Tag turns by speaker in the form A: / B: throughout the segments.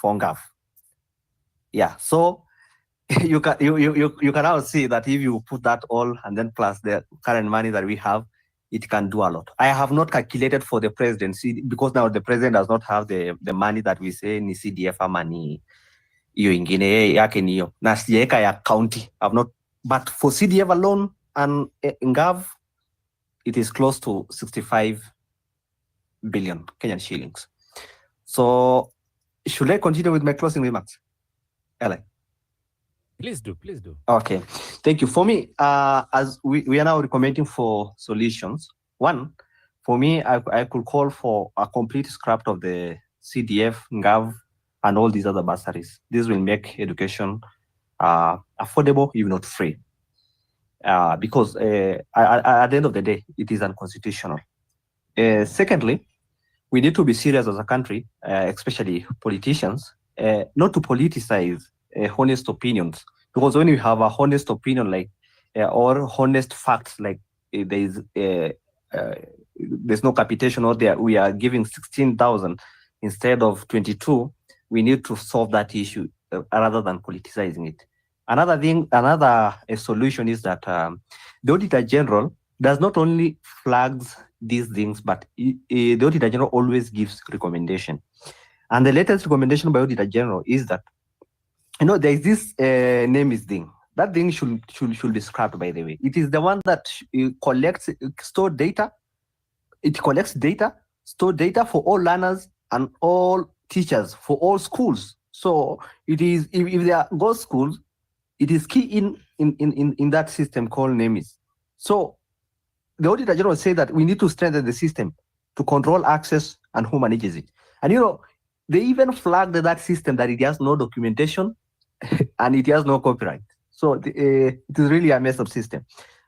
A: for NGAV. Yeah, so you can now see that if you put that all and then plus the current money that we have, it can do a lot. I have not calculated for the presidency because now the president does not have the money that we say ni CDF money hiyo ingine yake niyo na sijaweka ya county. I've not, but for CDF alone and NGAV, it is close to 65 billion Kenyan shillings. So should I continue with my closing remarks? Ellen?
B: Please do, please do.
A: Okay, thank you. For me, as we are now recommending for solutions, one, for me, I could call for a complete scrap of the CDF, NGAV, and all these other bursaries. This will make education affordable, if not free. Because at the end of the day, it is unconstitutional. Secondly, we need to be serious as a country, especially politicians, not to politicize honest opinions. Because when you have a honest opinion, like or honest facts, like there's no capitation out there, we are giving 16,000 instead of 22. We need to solve that issue rather than politicizing it. Another thing, another solution is that the Auditor General does not only flags these things, but the Auditor General always gives recommendation. And the latest recommendation by Auditor General is that, there is this name is thing. That thing should be scrapped, by the way. It is the one that store data. It collects data, store data for all learners and all teachers for all schools. So it is, if they are go schools, it is key in that system called NAMIS. So the Auditor General say that we need to strengthen the system to control access and who manages it. And they even flagged that system that it has no documentation and it has no copyright. So it is really a messed up system.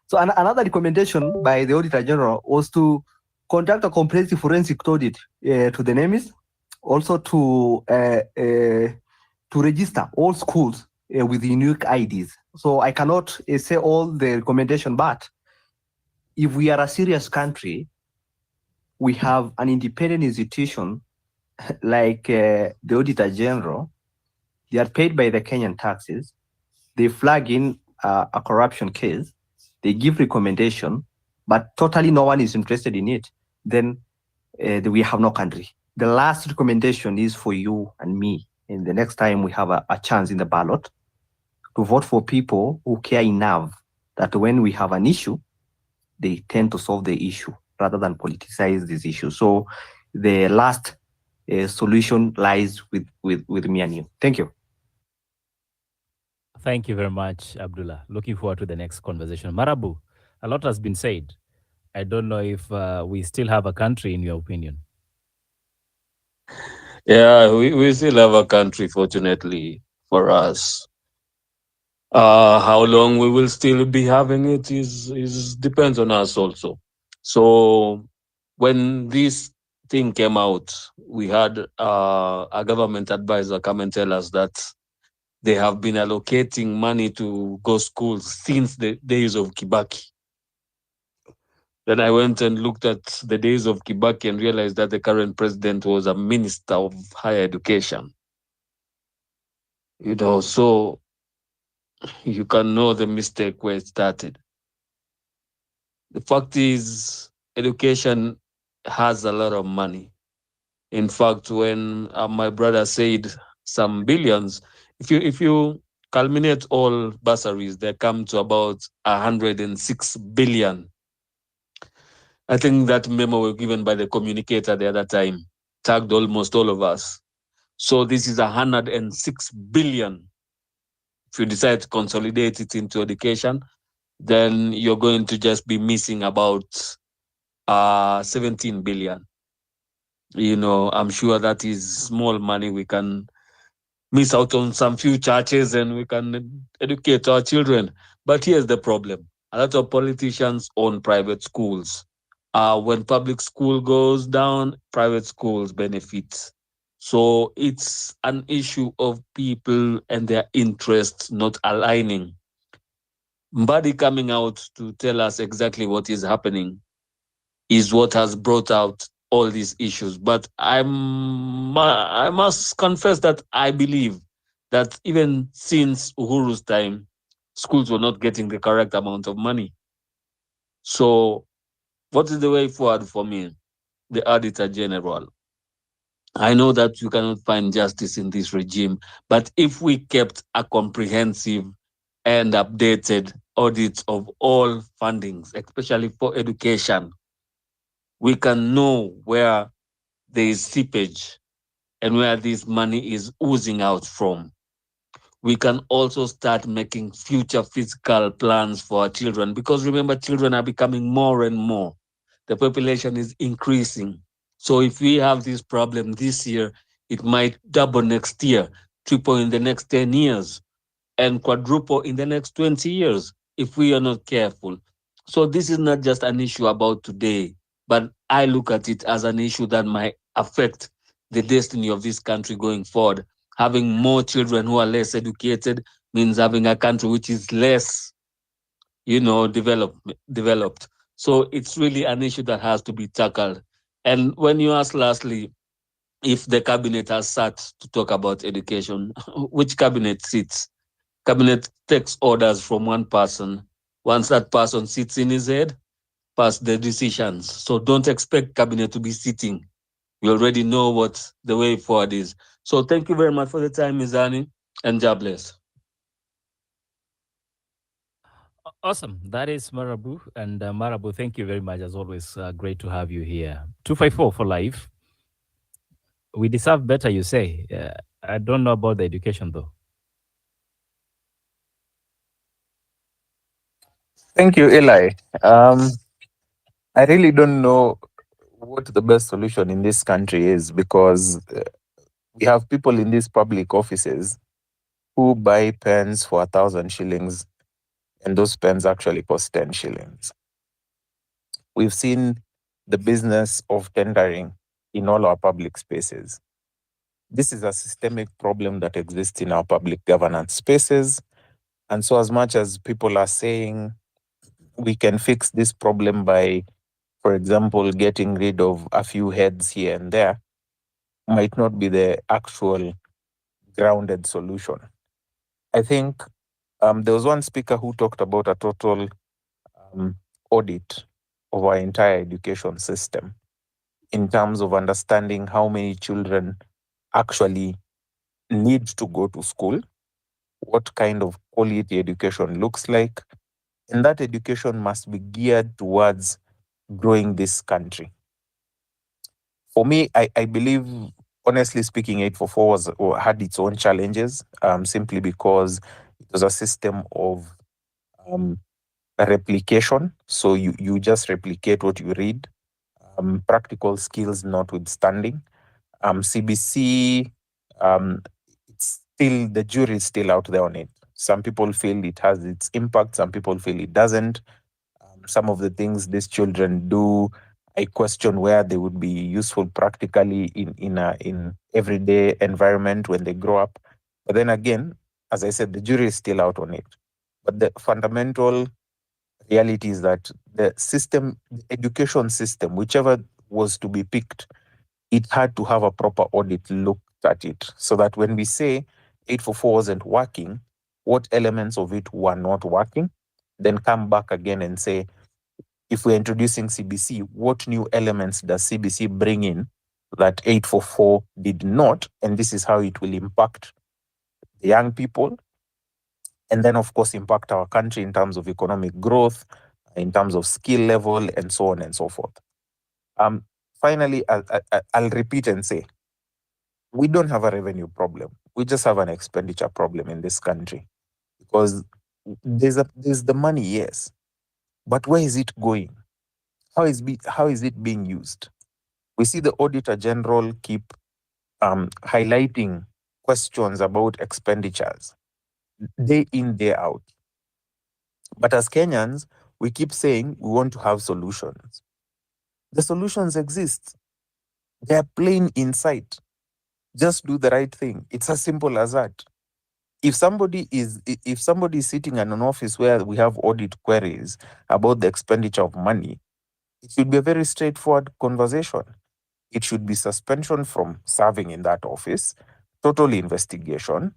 A: So another recommendation by the Auditor General was to conduct a comprehensive forensic audit to the NAMIS, also to register all schools with unique IDs. So I cannot say all the recommendation, but if we are a serious country, we have an independent institution like the Auditor General. They are paid by the Kenyan taxes. They flag in a corruption case. They give recommendation, but totally no one is interested in it. Then we have no country. The last recommendation is for you and me. And the next time we have a chance in the ballot, to vote for people who care enough that when we have an issue, they tend to solve the issue rather than politicize this issue. So the last solution lies with me and you. Thank you.
B: Thank you very much, Abdullah. Looking forward to the next conversation. Marabu, a lot has been said. I don't know if we still have a country, in your opinion.
C: Yeah, we still have a country, fortunately for us. How long we will still be having it is depends on us also. So when this thing came out, we had a government advisor come and tell us that they have been allocating money to go schools since the days of Kibaki. Then I went and looked at the days of Kibaki and realized that the current president was a minister of higher education. So you can know the mistake where it started. The fact is, education has a lot of money. In fact, when my brother said some billions, if you culminate all bursaries, they come to about 106 billion. I think that memo was given by the communicator the other time, tagged almost all of us. So this is 106 billion. If you decide to consolidate it into education, then you're going to just be missing about 17 billion. I'm sure that is small money. We can miss out on some few churches and we can educate our children. But here's the problem. A lot of politicians own private schools. When public school goes down, private schools benefit. So it's an issue of people and their interests not aligning. Mbadi coming out to tell us exactly what is happening is what has brought out all these issues. But I must confess that I believe that even since Uhuru's time, schools were not getting the correct amount of money. So, what is the way forward for me, the Auditor General? I know that you cannot find justice in this regime, but if we kept a comprehensive and updated audit of all fundings, especially for education, we can know where there is seepage and where this money is oozing out from. We can also start making future fiscal plans for our children, because remember, children are becoming more and more. The population is increasing. So if we have this problem this year, it might double next year, triple in the next 10 years, and quadruple in the next 20 years if we are not careful. So this is not just an issue about today, but I look at it as an issue that might affect the destiny of this country going forward. Having more children who are less educated means having a country which is less, developed. So it's really an issue that has to be tackled. And when you ask lastly if the cabinet has sat to talk about education, which cabinet sits? Cabinet takes orders from one person. Once that person sits in his head, pass the decisions. So don't expect cabinet to be sitting. We already know what the way forward is. So thank you very much for the time, Mizani, and God bless.
B: Awesome. That is Marabu. And Marabu, thank you very much. As always, great to have you here. 254 for life. We deserve better, you say. I don't know about the education, though.
D: Thank you, Eli. Um, I really don't know what the best solution in this country is, because we have people in these public offices who buy pens for 1,000 shillings, and those pens actually cost 10 shillings. We've seen the business of tendering in all our public spaces. This is a systemic problem that exists in our public governance spaces. And so, as much as people are saying we can fix this problem by, for example, getting rid of a few heads here and there, might not be the actual grounded solution. I think there was one speaker who talked about a total um, audit of our entire education system in terms of understanding how many children actually need to go to school, what kind of quality education looks like, and that education must be geared towards growing this country. For me, I believe, honestly speaking, 844 had its own challenges, simply because it was a system of um, replication. So you just replicate what you read, practical skills notwithstanding. CBC, it's still, the jury is still out there on it. Some people feel it has its impact, some people feel it doesn't. Some of the things these children do, I question where they would be useful practically in everyday environment when they grow up. But then again, as I said, the jury is still out on it. But the fundamental reality is that the system, the education system, whichever was to be picked, it had to have a proper audit look at it, so that when we say 844 wasn't working, what elements of it were not working, then come back again and say, if we're introducing CBC, what new elements does CBC bring in that 844 did not? And this is how it will impact the young people. And then, of course, impact our country in terms of economic growth, in terms of skill level, and so on and so forth. Finally, I'll repeat and say, we don't have a revenue problem. We just have an expenditure problem in this country, because there's the money, yes, but where is it going? How is it being used? We see the Auditor General keep highlighting questions about expenditures day in, day out. But as Kenyans, we keep saying we want to have solutions. The solutions exist. They're plain in sight. Just do the right thing. It's as simple as that. If somebody is sitting in an office where we have audit queries about the expenditure of money, it should be a very straightforward conversation. it should be suspension from serving in that office, total investigation,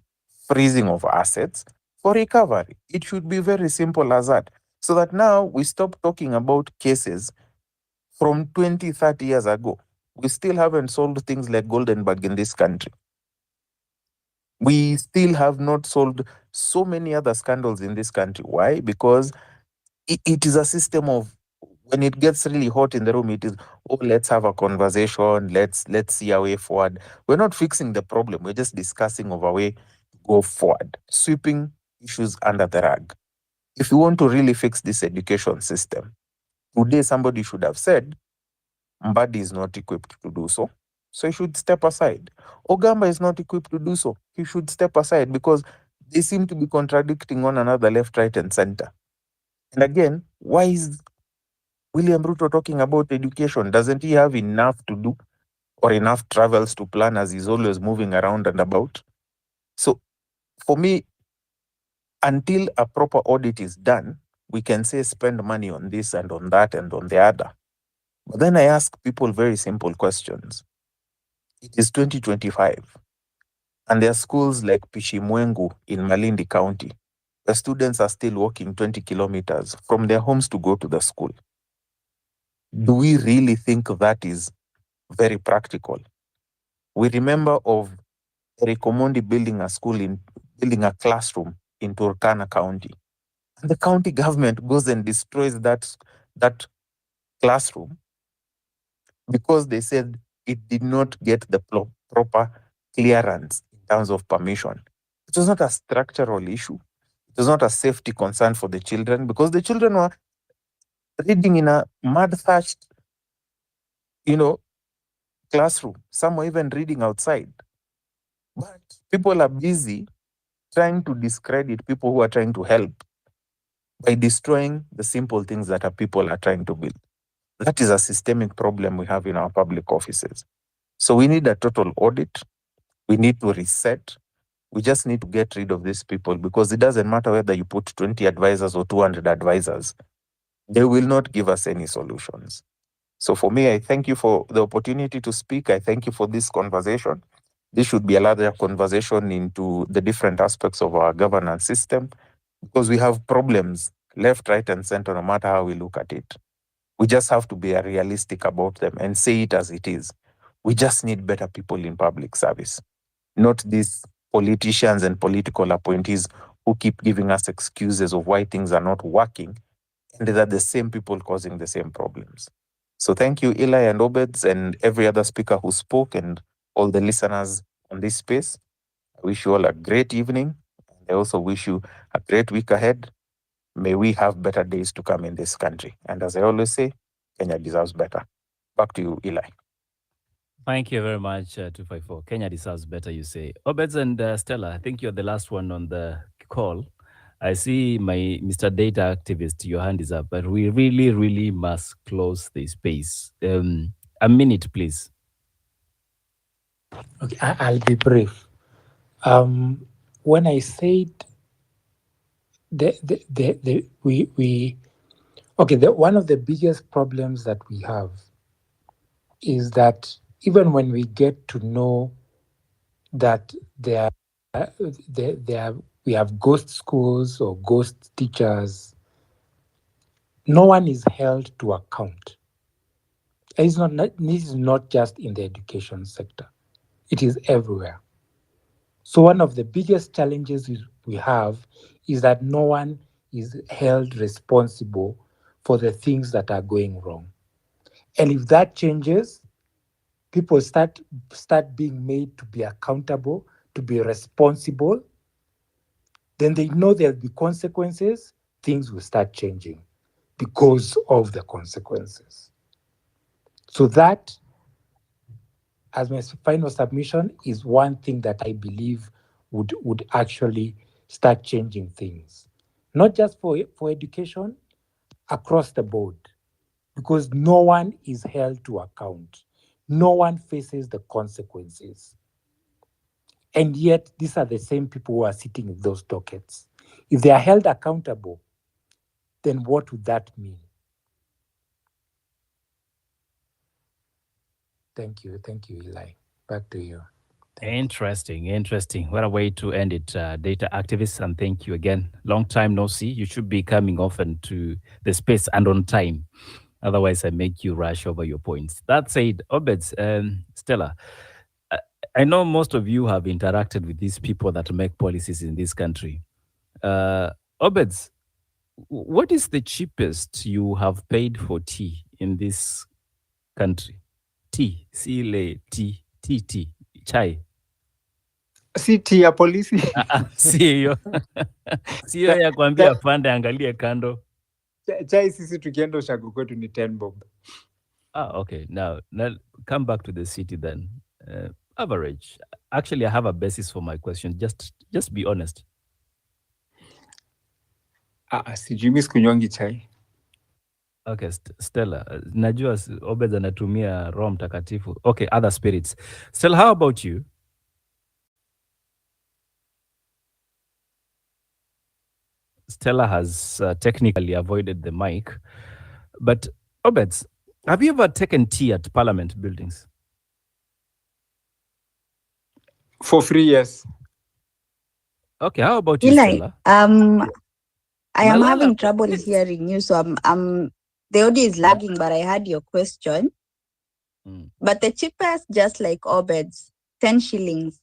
D: freezing of assets for recovery. It should be very simple as that. So that now we stop talking about cases from 20, 30 years ago. We still haven't solved things like Goldenberg in this country. We still have not solved so many other scandals in this country. Why? Because it is a system of, when it gets really hot in the room, it is, oh, let's have a conversation, let's see a way forward. We're not fixing the problem, we're just discussing of a way to go forward, sweeping issues under the rug. If you want to really fix this education system, today somebody should have said, Mbadi is not equipped to do so, so he should step aside. Ogamba is not equipped to do so, he should step aside, because they seem to be contradicting one another left, right, and center. And again, why is William Ruto talking about education? Doesn't he have enough to do or enough travels to plan, as he's always moving around and about? So for me, until a proper audit is done, we can say spend money on this and on that and on the other. But then I ask people very simple questions. It is 2025, and there are schools like Pishimwengu in Malindi County. The students are still walking 20 kilometers from their homes to go to the school. Do we really think that is very practical? We remember of Eric Omondi building a classroom in Turkana County. And the county government goes and destroys that classroom because they said it did not get the proper clearance in terms of permission. It was not a structural issue. It was not a safety concern for the children, because the children were reading in a mud-thatched, classroom. Some were even reading outside. But people are busy trying to discredit people who are trying to help by destroying the simple things that our people are trying to build. That is a systemic problem we have in our public offices. So we need a total audit. We need to reset. We just need to get rid of these people, because it doesn't matter whether you put 20 advisors or 200 advisors. They will not give us any solutions. So for me, I thank you for the opportunity to speak. I thank you for this conversation. This should be a larger conversation into the different aspects of our governance system, because we have problems left, right, and center, no matter how we look at it. We just have to be realistic about them and say it as it is. We just need better people in public service, not these politicians and political appointees who keep giving us excuses of why things are not working, and they're the same people causing the same problems. So thank you, Eli and Obeds, and every other speaker who spoke, and all the listeners on this space. I wish you all a great evening. I also wish you a great week ahead. May we have better days to come in this country. And as I always say, Kenya deserves better. Back to you, Eli.
B: Thank you very much, 254. Kenya deserves better, you say. Obeds and Stella, I think you're the last one on the call. I see my Mr. Data Activist, your hand is up, but we really, really must close the space. A minute, please.
E: Okay, I'll be brief. When I said one of the biggest problems that we have is that even when we get to know that we have ghost schools or ghost teachers, no one is held to account. This is not just in the education sector. It is everywhere. So one of the biggest challenges we have is that no one is held responsible for the things that are going wrong. And if that changes, people start being made to be accountable, to be responsible, then they know there'll be consequences, things will start changing because of the consequences. So that, as my final submission, is one thing that I believe would actually start changing things. Not just for education, across the board. Because no one is held to account. No one faces the consequences. And yet, these are the same people who are sitting in those dockets. If they are held accountable, then what would that mean? Thank you, Eli. Back to you.
B: Interesting. What a way to end it, data activists. And thank you again. Long time no see. You should be coming often to the space and on time. Otherwise, I make you rush over your points. That said, Obeds and Stella, I I know most of you have interacted with these people that make policies in this country. Obeds, what is the cheapest you have paid for tea in this country? Tea, tea, chai.
E: City ya polisi.
B: Sio sio ya kuambia pande angalie kando.
E: Chai sisi tukienda ushago kwetu ni 10 bob.
B: Okay. Now come back to the city then. Average. Actually, I have a basis for my question. Just be honest.
E: Sijui mimi sikunywangi chai.
B: Okay, Stella. Najua Obed anatumia Roho Mtakatifu. Okay, other spirits. Stella, how about you? Stella has technically avoided the mic. But Obed, have you ever taken tea at parliament buildings?
E: For free, yes.
B: Okay, how about you,
F: Eli,
B: Stella?
F: I am
B: Malala,
F: having trouble hearing you, so I'm the audio is lagging, but I heard your question. But the cheapest, just like Obed's, 10 shillings.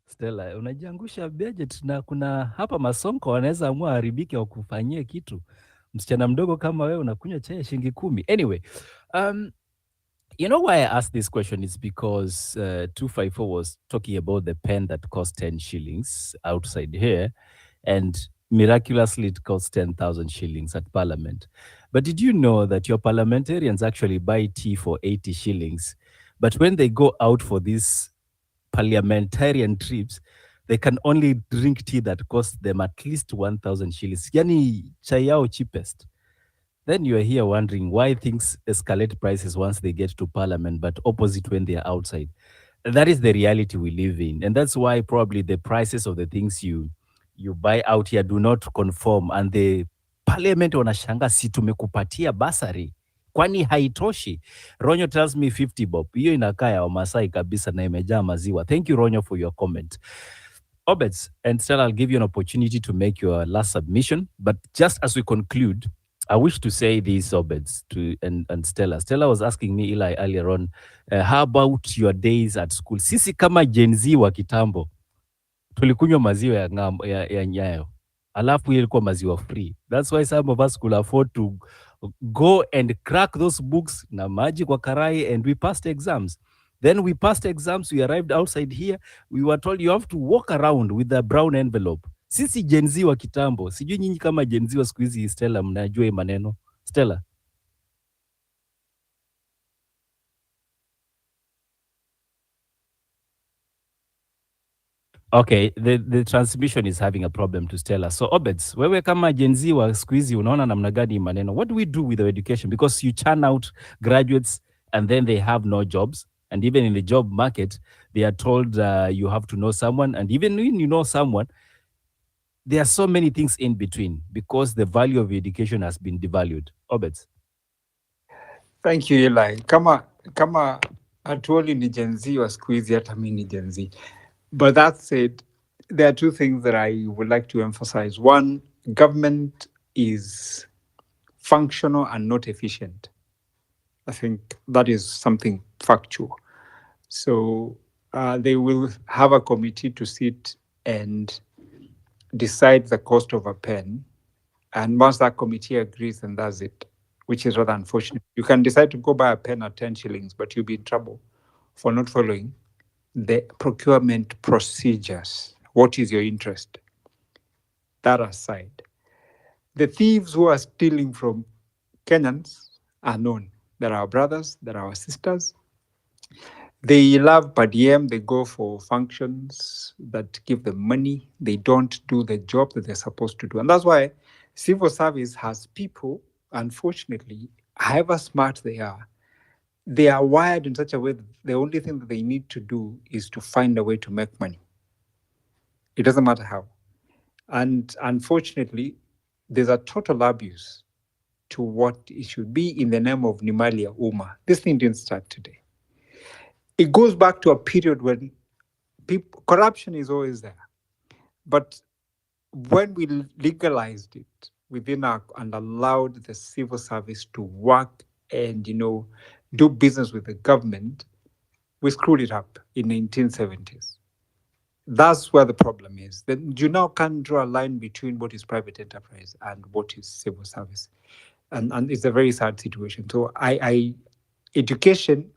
B: Stella, unajiangusha budget na kuna hapa masonko wanaweza amua haribike au kufanyia kitu. Msichana mdogo kama wewe unakunywa chai ya shilingi 10. Anyway, you know why I asked this question is because 254 was talking about the pen that cost 10 shillings outside here, and miraculously it costs 10,000 shillings at parliament. But did you know that your parliamentarians actually buy tea for 80 shillings? But when they go out for these parliamentarian trips, they can only drink tea that costs them at least 1,000 shillings. Yani chai yao cheapest. Then you are here wondering why things escalate prices once they get to parliament, but opposite when they are outside. That is the reality we live in. And that's why probably the prices of the things you buy out here do not conform. And the parliament wanashanga si tumekupatia basari. Kwani haitoshi. Ronyo tells me 50 bob. Hiyo inakaa ya Wamasai kabisa na imejaa maziwa. Thank you, Ronyo, for your comment. Obeds and Stella, I'll give you an opportunity to make your last submission. But just as we conclude, I wish to say this, Obeds, and Stella. Stella was asking me, Eli, earlier on, how about your days at school? Sisi kama Gen Z wa kitambo, tulikunywa maziwa ya Nyayo. Alafu ilikuwa maziwa free. That's why some of us could afford to go and crack those books na maji kwa karai, and we passed exams. Then we passed exams, we arrived outside here, we were told you have to walk around with a brown envelope. Sisi Gen Z wa kitambo, sijui nyinyi kama Gen Z wa siku hizi, Stella, mnajua hii maneno? Stella? Okay, the transmission is having a problem to Stella. So Obeds, wewe kama Gen Z wa siku hizi unaona namna gani maneno? What do we do with our education? Because you churn out graduates and then they have no jobs. And even in the job market, they are told you have to know someone. And even when you know someone, there are so many things in between because the value of education has been devalued. Obeds.
E: Thank you, Eli. Kama hatuoli ni Gen Z wa siku hizi, hata mimi ni Gen Z. But that said, there are two things that I would like to emphasize. One, government is functional and not efficient. I think that is something factual. So they will have a committee to sit and decide the cost of a pen. And once that committee agrees, then that's it, which is rather unfortunate. You can decide to go buy a pen at 10 shillings, but you'll be in trouble for not following the procurement procedures. What is your interest? That aside, the thieves who are stealing from Kenyans are known. They're our brothers, they're our sisters. They love per diem, they go for functions that give them money. They don't do the job that they're supposed to do. And that's why civil service has people, unfortunately, however smart they are wired in such a way that the only thing that they need to do is to find a way to make money. It doesn't matter how. And unfortunately, there's a total abuse to what it should be in the name of Nimalia Uma. This thing didn't start today. It goes back to a period when corruption is always there. But when we legalized it within our and allowed the civil service to work and do business with the government, we screwed it up in the 1970s. That's where the problem is. Then you now can't draw a line between what is private enterprise and what is civil service. And it's a very sad situation. So education,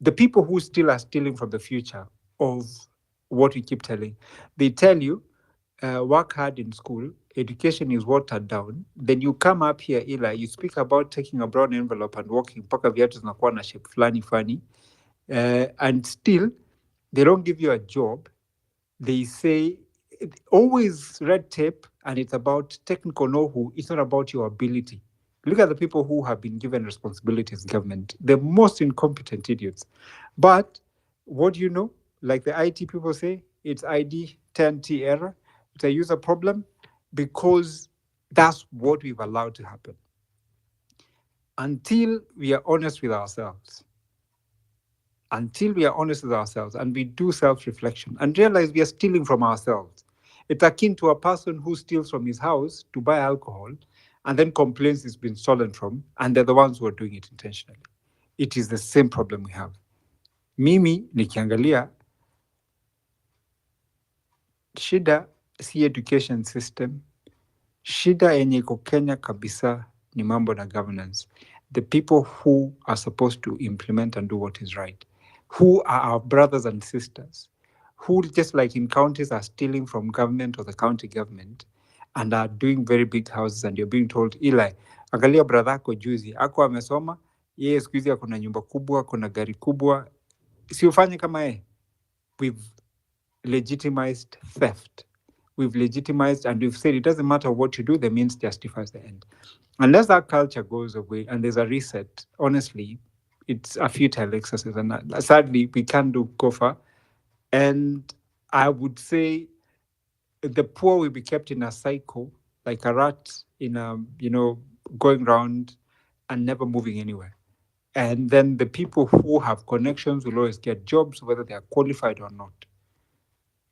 E: the people who still are stealing from the future of what we keep telling, they tell you, work hard in school, education is watered down. Then you come up here, Eli, you speak about taking a brown envelope and walking, mpaka viatu zinakuwa na shape funny, and still they don't give you a job. They say always red tape, and it's about technical know-how. It's not about your ability. Look at the people who have been given responsibilities in government. The most incompetent idiots. But what do you know? Like the IT people say, it's ID 10T error. It's a user problem because that's what we've allowed to happen. Until we are honest with ourselves, and we do self-reflection and realize we are stealing from ourselves. It's akin to a person who steals from his house to buy alcohol and then complains it's been stolen from, and they're the ones who are doing it intentionally. It is the same problem we have. Mimi nikiangalia, shida si education system, shida yenye iko Kenya kabisa ni mambo na governance. The people who are supposed to implement and do what is right, who are our brothers and sisters, who just like in counties are stealing from government or the county government and are doing very big houses, and you're being told, Eli, angalia brother ako juzi, ako amesoma, yeye siku hizi ako na nyumba kubwa, kuna gari kubwa, si ufanye kama yeye. We've legitimized theft. We've legitimized and we've said it doesn't matter what you do, the means justifies the end. Unless that culture goes away and there's a reset, honestly, it's a futile exercise. And sadly, we can't go far. And I would say the poor will be kept in a cycle, like a rat in a, going round and never moving anywhere. And then the people who have connections will always get jobs, whether they are qualified or not.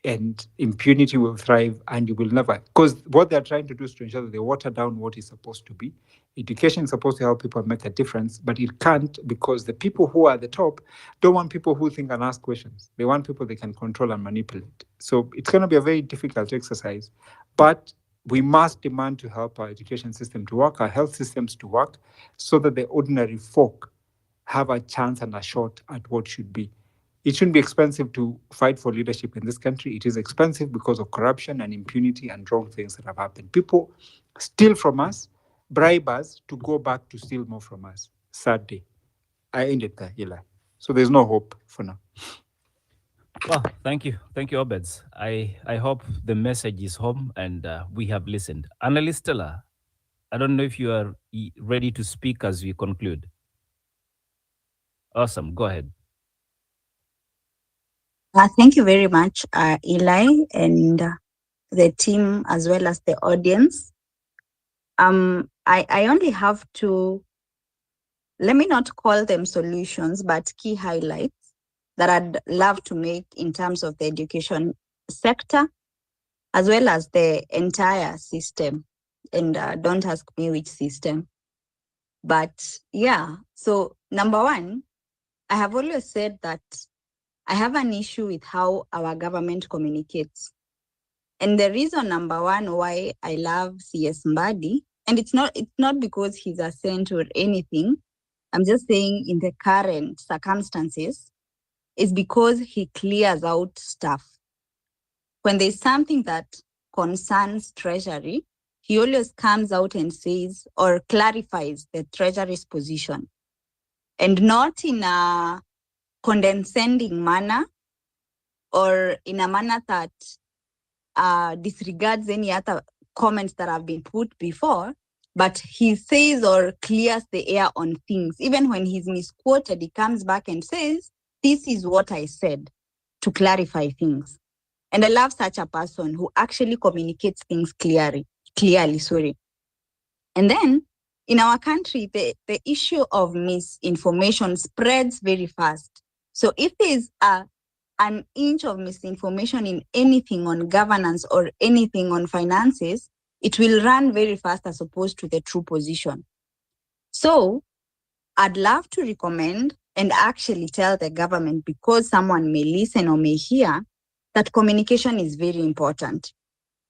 E: And impunity will thrive, and you will never, because what they're trying to do is to ensure that they water down what is supposed to be. Education is supposed to help people make a difference, but it can't, because the people who are at the top don't want people who think and ask questions. They want people they can control and manipulate. So it's going to be a very difficult exercise, but we must demand to help our education system to work, our health systems to work, so that the ordinary folk have a chance and a shot at what should be. It shouldn't be expensive to fight for leadership in this country. It is expensive because of corruption and impunity and wrong things that have happened. People steal from us, bribe us to go back to steal more from us. Sad day. I ended there, Eli. So there's no hope for now.
B: Well, thank you. Thank you, Obeds. I hope the message is home and we have listened. Annalise Stella, I don't know if you are ready to speak as we conclude. Awesome. Go ahead.
F: Thank you very much, Eli, and the team as well as the audience. I only have to, let me not call them solutions, but key highlights that I'd love to make in terms of the education sector, as well as the entire system. And don't ask me which system. But yeah, so number one, I have always said that I have an issue with how our government communicates. And the reason number one why I love CS Mbadi, and it's not because he's a saint or anything, I'm just saying in the current circumstances, is because he clears out stuff. When there's something that concerns Treasury, he always comes out and says or clarifies the Treasury's position. And not in a condescending manner or in a manner that disregards any other comments that have been put before, but he says or clears the air on things. Even when he's misquoted, he comes back and says, this is what I said, to clarify things. And I love such a person who actually communicates things clearly. And then in our country, the issue of misinformation spreads very fast. So if there's an inch of misinformation in anything on governance or anything on finances, it will run very fast as opposed to the true position. So I'd love to recommend and actually tell the government, because someone may listen or may hear, that communication is very important.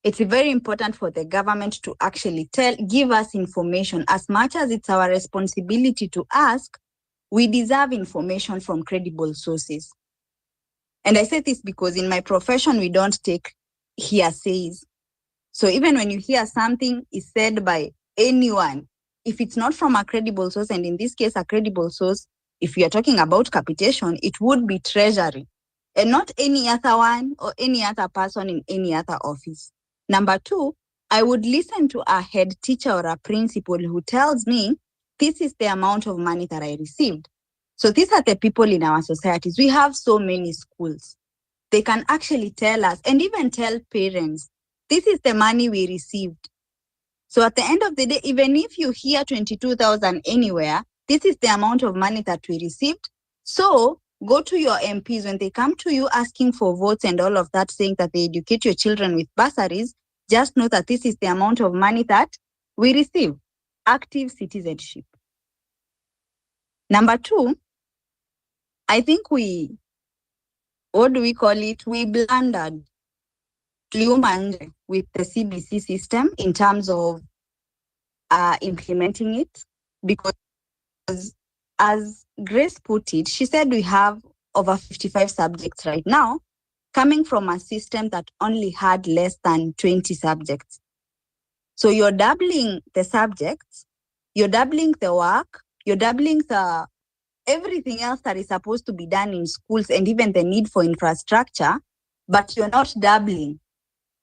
F: It's very important for the government to actually give us information. As much as it's our responsibility to ask, we deserve information from credible sources. And I say this because in my profession, we don't take hearsays. So even when you hear something is said by anyone, if it's not from a credible source, and in this case, a credible source, if we are talking about capitation, it would be Treasury and not any other one or any other person in any other office. Number two, I would listen to a head teacher or a principal who tells me, this is the amount of money that I received. So these are the people in our societies. We have so many schools. They can actually tell us and even tell parents, this is the money we received. So at the end of the day, even if you hear 22,000 anywhere, this is the amount of money that we received. So go to your MPs when they come to you asking for votes and all of that, saying that they educate your children with bursaries, just know that this is the amount of money that we receive. Active citizenship. Number two, I think we blundered with the CBC system in terms of implementing it, because as Grace put it, she said we have over 55 subjects right now, coming from a system that only had less than 20 subjects. So you're doubling the subjects, you're doubling the work, you're doubling the everything else that is supposed to be done in schools and even the need for infrastructure, but you're not doubling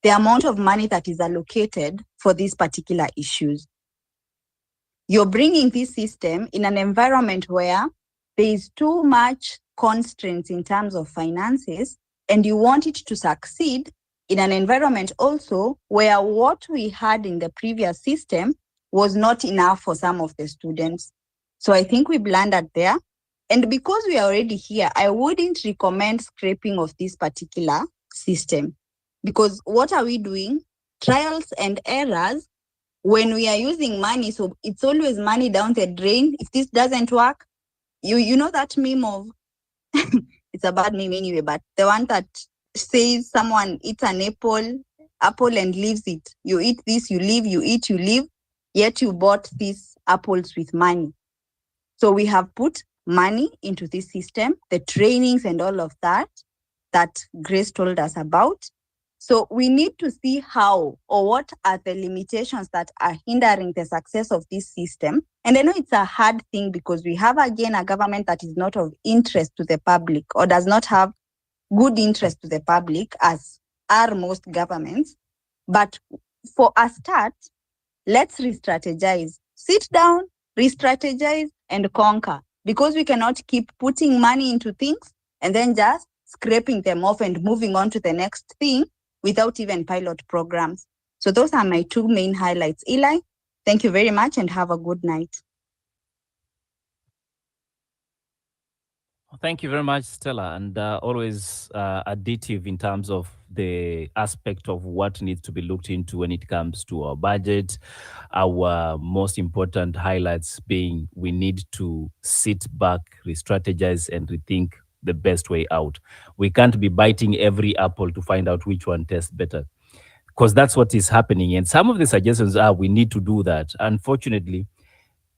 F: the amount of money that is allocated for these particular issues. You're bringing this system in an environment where there is too much constraints in terms of finances, and you want it to succeed in an environment also where what we had in the previous system was not enough for some of the students. So I think we blundered there. And because we are already here, I wouldn't recommend scrapping of this particular system. Because what are we doing? Trials and errors when we are using money. So it's always money down the drain. If this doesn't work, you know that meme of, it's a bad meme anyway, but the one that says someone eats an apple and leaves it. You eat this, you leave, you eat, you leave, yet you bought these apples with money. So we have put money into this system, the trainings and all of that Grace told us about. So we need to see how or what are the limitations that are hindering the success of this system. And I know it's a hard thing because we have, again, a government that is not of interest to the public or does not have good interest to the public, as are most governments. But for a start, let's re-strategize. Sit down, re-strategize, and conquer. Because we cannot keep putting money into things and then just scraping them off and moving on to the next thing without even pilot programs. So those are my two main highlights. Eli, thank you very much and have a good night.
B: Thank you very much, Stella, and always additive in terms of the aspect of what needs to be looked into when it comes to our budget. Our most important highlights being we need to sit back, re-strategize, and rethink the best way out. We can't be biting every apple to find out which one tastes better, because that's what is happening. And some of the suggestions are we need to do that. Unfortunately,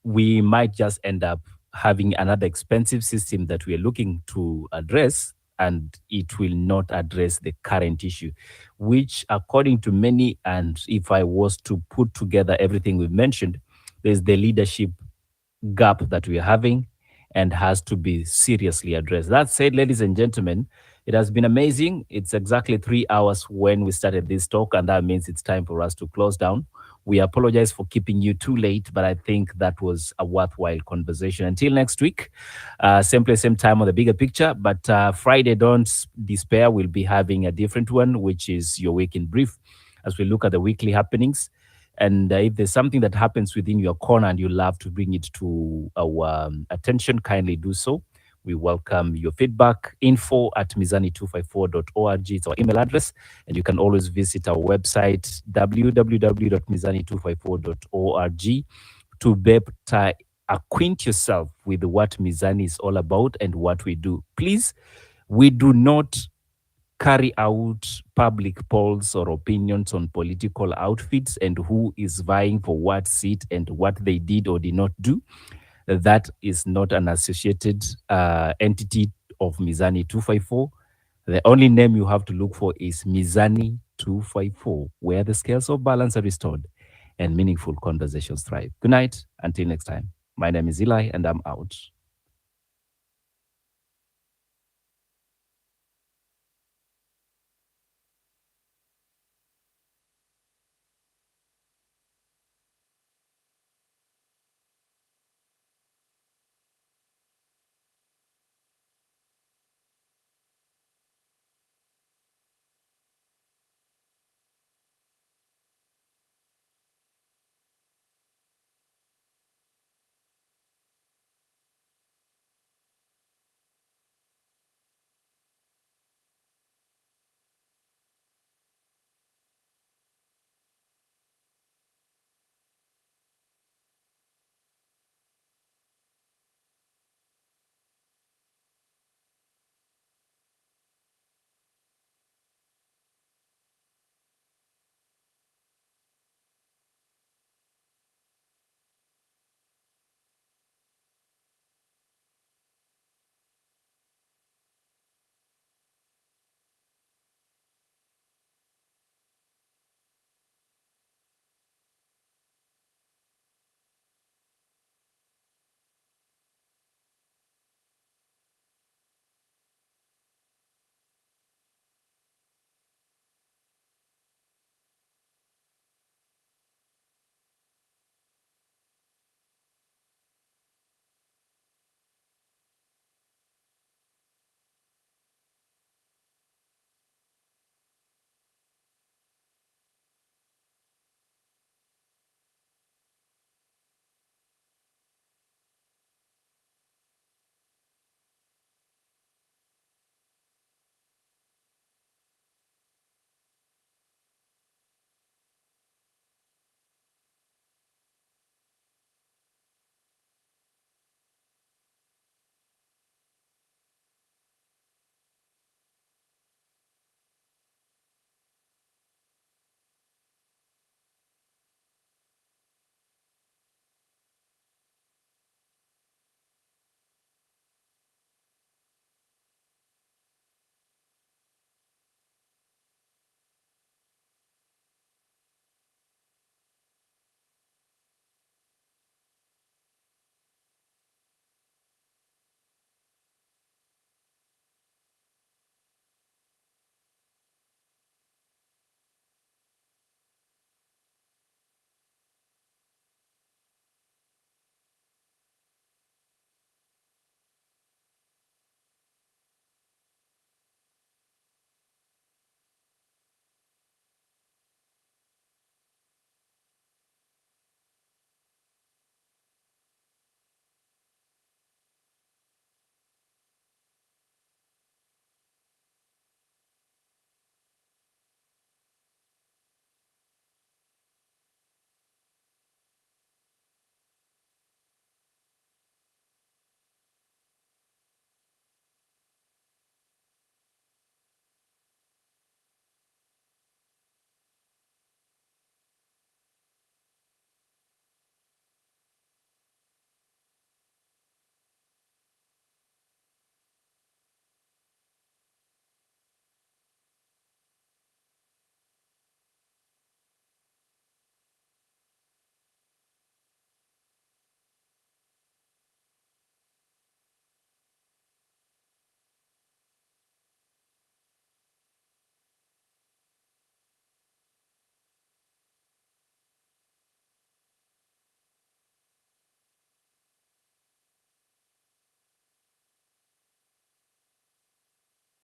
B: we might just end up having another expensive system that we are looking to address, and it will not address the current issue, which according to many, and if I was to put together everything we've mentioned, there's the leadership gap that we are having and has to be seriously addressed. That said, ladies and gentlemen, it has been amazing. It's exactly 3 hours when we started this talk, and that means it's time for us to close down. We apologize for keeping you too late, but I think that was a worthwhile conversation. Until next week, same place, same time on The Bigger Picture. But Friday, don't despair. We'll be having a different one, which is Your Week in Brief, as we look at the weekly happenings. And if there's something that happens within your corner and you love to bring it to our attention, kindly do so. We welcome your feedback. info@mizani254.org. It's our email address. And you can always visit our website, www.mizani254.org, to better acquaint yourself with what Mizani is all about and what we do. Please, we do not carry out public polls or opinions on political outfits and who is vying for what seat and what they did or did not do. That is not an associated entity of Mizani 254. The only name you have to look for is Mizani 254, where the scales of balance are restored and meaningful conversations thrive. Good night. Until next time. My name is Eli, and I'm out.